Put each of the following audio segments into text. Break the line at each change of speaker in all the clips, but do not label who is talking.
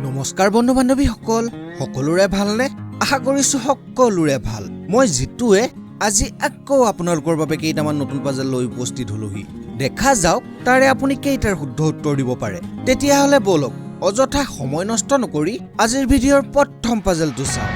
নমস্কাৰ বন্ধু বান্ধৱীসকল, সকলোৰে ভালনে? আশা কৰিছো সকলোৰে ভাল। মই জিতুৱে আজি আকৌ আপোনালোকৰ বাবে কেইটামান নতুন পাজল লৈ উপস্থিত হলোহি। দেখা যাওক তাৰে আপুনি কেইটাৰ শুদ্ধ উত্তৰ দিব পাৰে। তেতিয়াহ'লে বলক অযথা সময় নষ্ট নকৰি আজিৰ ভিডিঅ'ৰ প্ৰথম পাজলটো চাওঁ।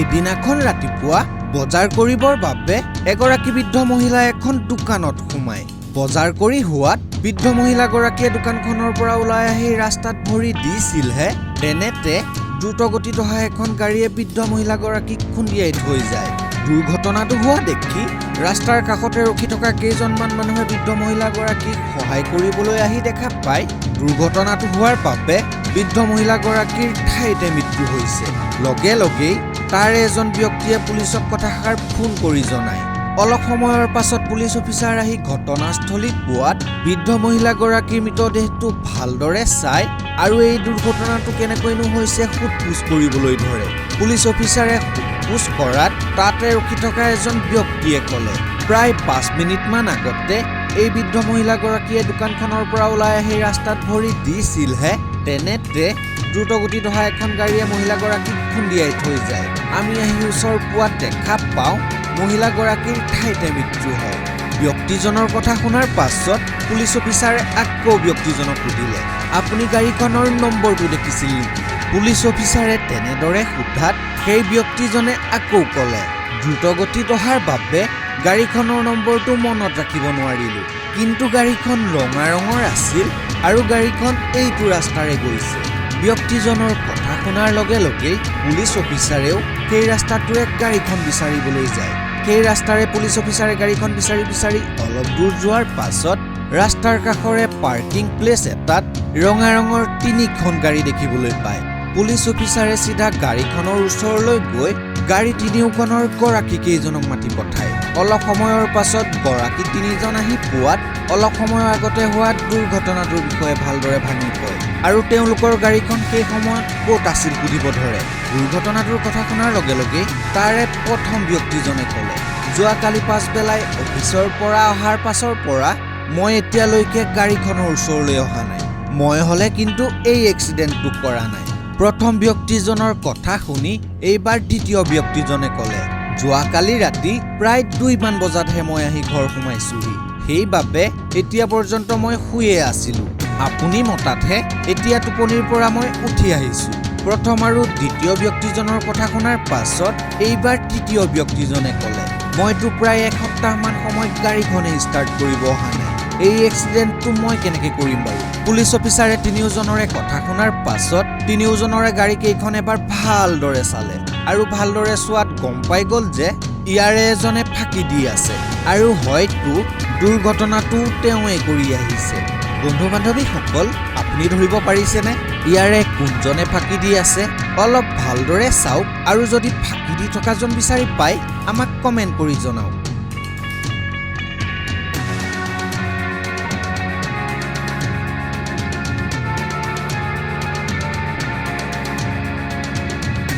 এদিনাখন ৰাতিপুৱা বজাৰ কৰিবৰ বাবে এগৰাকী বৃদ্ধ মহিলা এখন দোকানত সোমায়। বজাৰ কৰি হোৱাত বৃদ্ধ মহিলাগৰাকীয়ে দোকানখনৰ পৰা ওলাই আহি ৰাস্তাত ভৰি দিছিলহে তেনেতে দ্ৰুতগতিত অহা এখন গাড়ীয়ে বৃদ্ধ মহিলাগৰাকীক খুন্দিয়াই থৈ যায়। দুৰ্ঘটনাটো হোৱা দেখি ৰাস্তাৰ কাষতে ৰখি থকা কেইজনমান মানুহে বৃদ্ধ মহিলাগৰাকীক সহায় কৰিবলৈ আহি দেখা পায় দুৰ্ঘটনাটো হোৱাৰ বাবে বৃদ্ধ মহিলাগৰাকীৰ ঠাইতে মৃত্যু হৈছে। লগে লগেই তাৰ এজন ব্যক্তিয়ে পুলিচক কথাষাৰ ফোন কৰি জনায়। অলপ সময়ৰ পাছত পুলিচ অফিচাৰ আহি ঘটনাস্থলীত পোৱাত বৃদ্ধ মহিলাগৰাকীৰ মৃতদেহটো ভালদৰে চাই আৰু এই দুৰ্ঘটনাটো কেনেকৈনো হৈছে সোধ-পোছ কৰিবলৈ ধৰে। পুলিচ অফিচাৰে সোধ-পোছ কৰাত তাতে ৰখি থকা এজন ব্যক্তিয়ে ক'লে, প্ৰায় 5 মিনিটমান আগতে এই বৃদ্ধ মহিলাগৰাকীয়ে দোকানখনৰ পৰা ওলাই আহি ৰাস্তাত ভৰি দিছিলহে তেনেতে দ্ৰুতগতিত অহা এখন গাড়ীয়ে মহিলাগৰাকীক খুন্দিয়াই থৈ যায়। আমি আহি ওচৰ পোৱাত দেখা পাওঁ মহিলাগৰাকীৰ ঠাইতে মৃত্যু হয়। ব্যক্তিজনৰ কথা শুনাৰ পাছত পুলিচ অফিচাৰে আকৌ ব্যক্তিজনক সুধিলে, আপুনি গাড়ীখনৰ নম্বৰটো দেখিছিল নেকি? পুলিচ অফিচাৰে তেনেদৰে সোধাত সেই ব্যক্তিজনে আকৌ ক'লে, দ্ৰুতগতিত অহাৰ বাবে গাড়ীখনৰ নম্বৰটো মনত ৰাখিব নোৱাৰিলোঁ, কিন্তু গাড়ীখন ৰঙা ৰঙৰ আছিল আৰু গাড়ীখন এইটো ৰাস্তাৰে গৈছে। ব্যক্তিজনৰ কথা শুনাৰ লগে লগেই পুলিচ অফিচাৰেও সেই ৰাস্তাটোৰে গাড়ীখন বিচাৰিবলৈ যায়। সেই ৰাস্তাৰে পুলিচ অফিচাৰে গাড়ীখন বিচাৰি অলপ দূৰ যোৱাৰ পাছত ৰাস্তাৰ কাষৰে পাৰ্কিং প্লেচ এটাত ৰঙা ৰঙৰ 3খন গাড়ী দেখিবলৈ পায়। পুলিচ অফিচাৰে চিধা গাড়ীখনৰ ওচৰলৈ গৈ গাড়ী 3খনৰ গৰাকী কেইজনক মাতি পঠায়। অলপ সময়ৰ পাছত গৰাকী 3জন আহি পোৱাত অলপ সময়ৰ আগতে হোৱা দুৰ্ঘটনাটোৰ বিষয়ে ভালদৰে ভাঙি কয় আৰু তেওঁলোকৰ গাড়ীখন সেই সময়ত ক'ত আছিল সুধিব ধৰে। দুৰ্ঘটনাটোৰ কথা শুনাৰ লগে লগেই তাৰে প্ৰথম ব্যক্তিজনে ক'লে, যোৱাকালি পাছবেলাই অফিচৰ পৰা অহাৰ পাছৰ পৰা মই এতিয়ালৈকে গাড়ীখনৰ ওচৰলৈ অহা নাই। মই হ'লে কিন্তু এই এক্সিডেণ্টটো কৰা নাই। প্ৰথম ব্যক্তিজনৰ কথা শুনি এইবাৰ দ্বিতীয় ব্যক্তিজনে ক'লে, যোৱাকালি ৰাতি প্ৰায় 2মান বজাতহে মই আহি ঘৰ সোমাইছোহি। সেইবাবে এতিয়া পৰ্যন্ত মই শুয়ে আছিলোঁ। আপুনি মতাতহে এতিয়া টোপনিৰ পৰা মই উঠি আহিছোঁ। প্ৰথম আৰু দ্বিতীয় ব্যক্তিজনৰ কথা শুনাৰ পাছত এইবাৰ তৃতীয় ব্যক্তিজনে ক'লে, মইতো প্ৰায় এসপ্তাহমান সময় গাড়ীখনে ষ্টাৰ্ট কৰিব অহা নাই। এই এক্সিডেণ্টটো মই কেনেকৈ কৰিম বাৰু? পুলিচ অফিচাৰে 3জনৰে কথা শুনাৰ পাছত 3জনৰে গাড়ীকেইখন এবাৰ ভালদৰে চালে আৰু ভালদৰে চোৱাত গম পাই গ'ল যে ইয়াৰে এজনে ফাঁকি দি আছে আৰু হয়তো দুৰ্ঘটনাটো তেওঁৱে কৰি আহিছে। বন্ধু বান্ধৱীসকল, আপুনি ধৰিব পাৰিছেনে ইয়াৰে কোনজনে ফাঁকি দি আছে? অলপ ভালদৰে চাওক আৰু যদি ফাঁকি দি থকাজন বিচাৰি পায় আমাক কমেণ্ট কৰি জনাওক।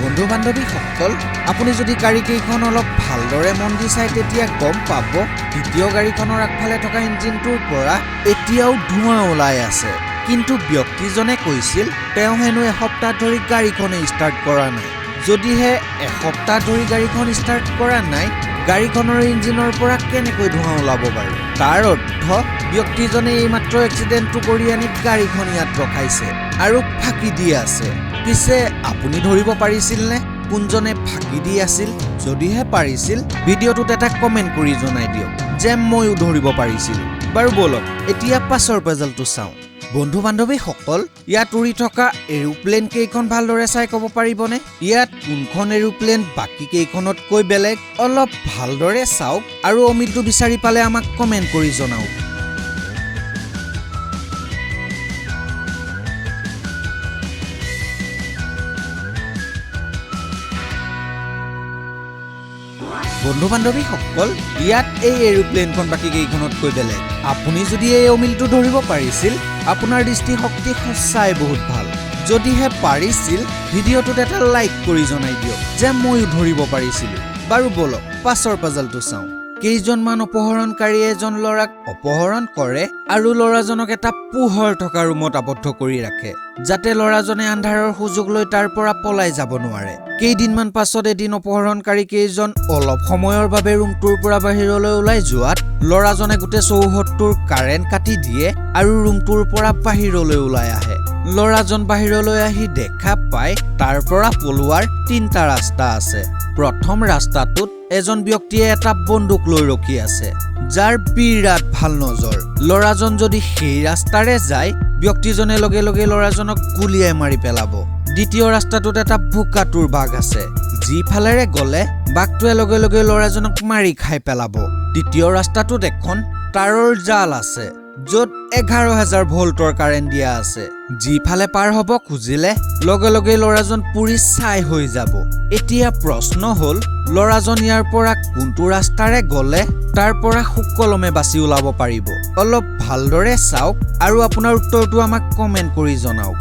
বন্ধু বান্ধৱীসকল, আপুনি যদি গাড়ীকেইখন অলপ ভালদৰে মন দি চাই তেতিয়া গম পাব দ্বিতীয় গাড়ীখনৰ আগফালে থকা ইঞ্জিনটোৰ পৰা এতিয়াও ধোঁৱা ওলাই আছে। কিন্তু ব্যক্তিজনে কৈছিল তেওঁ হেনো এসপ্তাহ ধৰি গাড়ীখনে ষ্টাৰ্ট কৰা নাই। যদিহে এসপ্তাহ ধৰি গাড়ীখন ষ্টাৰ্ট কৰা নাই, গাড়ীখনৰ ইঞ্জিনৰ পৰা কেনেকৈ ধোঁৱা ওলাব বাৰু? তাৰ অৰ্থ ব্যক্তিজনে এইমাত্ৰ এক্সিডেণ্টটো কৰি আনি গাড়ীখন ইয়াত ৰখাইছে আৰু ফাঁকি দি আছে। পিছে আপুনি ধৰিব পাৰিছিলনে কোনজনে ফাঁকি দি আছিল? যদিহে পাৰিছিল ভিডিঅ'টোত এটা কমেণ্ট কৰি জনাই দিয়ক যে ময়ো ধৰিব পাৰিছিলোঁ। বাৰু বলক এতিয়া পাছৰ পাজলটো চাওঁ। বন্ধু বান্ধৱীসকল, ইয়াত উৰি থকা এৰোপ্লেন কেইখন ভালদৰে চাই ক'ব পাৰিবনে ইয়াত কোনখন এৰোপ্লেন বাকী কেইখনতকৈ বেলেগ? অলপ ভালদৰে চাওক আৰু অমিলটো বিচাৰি পালে আমাক কমেণ্ট কৰি জনাওক। বন্ধু বান্ধৱীসকল, ইয়াত এই এৰোপ্লেনখন বাকী কেইখনতকৈ বেলেগ। আপুনি যদি এই অমিলটো ধৰিব পাৰিছিল আপোনাৰ দৃষ্টিশক্তি সঁচাই বহুত ভাল। যদিহে পাৰিছিল ভিডিঅ'টোত এটা লাইক কৰি জনাই দিয়ক যে ময়ো ধৰিব পাৰিছিলোঁ। বাৰু বলক পাছৰ পাজলটো চাওঁ। কেইজনমান অপহৰণকাৰীয়ে এজন ল'ৰাক অপহৰণ কৰে আৰু ল'ৰাজনক এটা পোহৰ থকা ৰুমত আবদ্ধ কৰি ৰাখে যাতে ল'ৰাজনে আন্ধাৰৰ সুযোগ লৈ তাৰ পৰা পলাই যাব নোৱাৰে। কেইদিনমান পাছত এদিন অপহৰণকাৰী কেইজন অলপ সময়ৰ বাবে ৰুমটোৰ পৰা বাহিৰলৈ ওলাই যোৱাত ল'ৰাজনে গোটেই চৌহদটোৰ কাৰেণ্ট কাটি দিয়ে আৰু ৰুমটোৰ পৰা বাহিৰলৈ ওলাই আহে। ল'ৰাজন বাহিৰলৈ আহি দেখা পায় তাৰ পৰা পলোৱাৰ 3টা ৰাস্তা আছে। প্ৰথম ৰাস্তাটোত এজন ব্যক্তিয়ে এটা বন্দুক লৈ ৰখি আছে যাৰ বিৰাট ভাল নজৰ। ল'ৰাজন যদি সেই ৰাস্তাৰে যায় ব্যক্তিজনে লগে লগে ল'ৰাজনক গুলিয়াই মাৰি পেলাব। দ্বিতীয় ৰাস্তাটোত এটা ভোকাতুৰ বাঘ আছে যিফালেৰে গ'লে বাঘটোৱে লগে লগে ল'ৰাজনক মাৰি খাই পেলাব। তৃতীয় ৰাস্তাটোত এখন তাঁৰৰ জাল আছে য'ত 11,000 ভল্টৰ কাৰেণ্ট দিয়া আছে। যিফালে পাৰ হ'ব খুজিলে লগে লগে ল'ৰাজন পুৰি ছাই হৈ যাব। এতিয়া প্ৰশ্ন হ'ল ল'ৰাজন ইয়াৰ পৰা কোনটো ৰাস্তাৰে গ'লে তাৰ পৰা সুকলমে বাচি ওলাব পাৰিব? অলপ ভালদৰে চাওক আৰু আপোনাৰ উত্তৰটো আমাক কমেণ্ট কৰি জনাওক।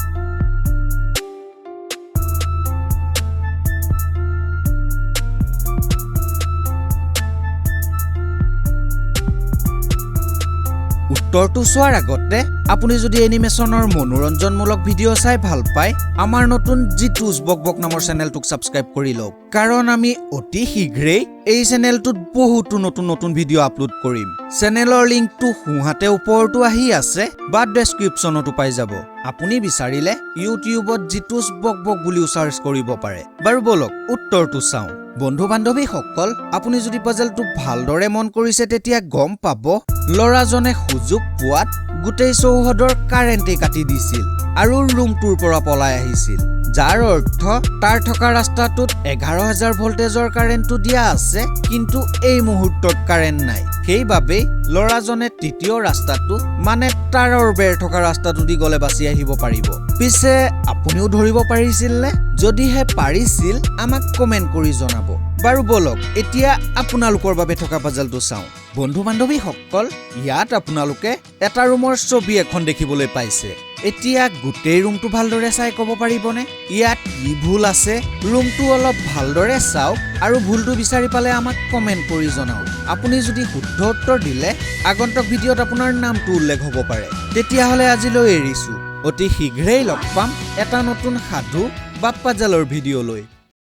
উত্তৰটো চোৱাৰ আগতে আপুনি যদি এনিমেশ্যনৰ মনোৰঞ্জনমূলক ভিডিঅ' চাই ভাল পায় আমাৰ নতুন জিতুছ বকবক নামৰ চেনেলটোক ছাবস্ক্ৰাইব কৰি লওক, কাৰণ আমি অতি শীঘ্ৰেই এই চেনেলটোত বহুতো নতুন নতুন ভিডিঅ' আপলোড কৰিম। চেনেলৰ লিংকটো সোঁহাতে ওপৰতো আহি আছে বা ডেছক্ৰিপশ্যনতো পাই যাব। আপুনি বিচাৰিলে ইউটিউবত জিতুছ বকবক বুলিও চাৰ্চ কৰিব পাৰে। বাৰু বলক উত্তৰটো চাওঁ। বন্ধু বান্ধৱীসকল, আপুনি যদি পাজলটো ভালদৰে মন কৰিছে তেতিয়া গম পাব ল'ৰাজনে সুযোগ পোৱাত গোটেই চৌহদৰ কাৰেণ্টে কাটি দিছিল আৰু ৰুমটোৰ পৰা পলাই আহিছিল, যাৰ অৰ্থ তাৰ থকা ৰাস্তাটোত 11,000 ভল্টেজৰ কাৰেণ্টটো দিয়া আছে কিন্তু এই মুহূৰ্তত কাৰেণ্ট নাই। সেইবাবেই ল'ৰাজনে তৃতীয় ৰাস্তাটো মানে তাঁৰৰ বেৰ থকা ৰাস্তাটো দি গ'লে বাচি আহিব পাৰিব। পিছে আপুনিও ধৰিব পাৰিছিল নে? যদিহে পাৰিছিল আমাক কমেণ্ট কৰি জনাব। বাৰু বলক এতিয়া আপোনালোকৰ বাবে থকা পাজলটো চাওঁ। বন্ধু বান্ধৱীসকল, ইয়াত আপোনালোকে এটা ৰুমৰ ছবি এখন দেখিবলৈ পাইছে। এতিয়া গোটেই ৰুমটো ভালদৰে চাই ক'ব পাৰিবনে ইয়াত কি ভুল আছে? ৰুমটো অলপ ভালদৰে চাওক আৰু ভুলটো বিচাৰি পালে আমাক কমেণ্ট কৰি জনাওক। আপুনি যদি শুদ্ধ উত্তৰ দিলে আগন্তুক ভিডিঅ'ত আপোনাৰ নামটো উল্লেখ হ'ব পাৰে। তেতিয়াহ'লে আজিলৈ এৰিছোঁ। অতি শীঘ্ৰেই লগ পাম এটা নতুন সাধু বা পাজলৰ ভিডিঅ' লৈ।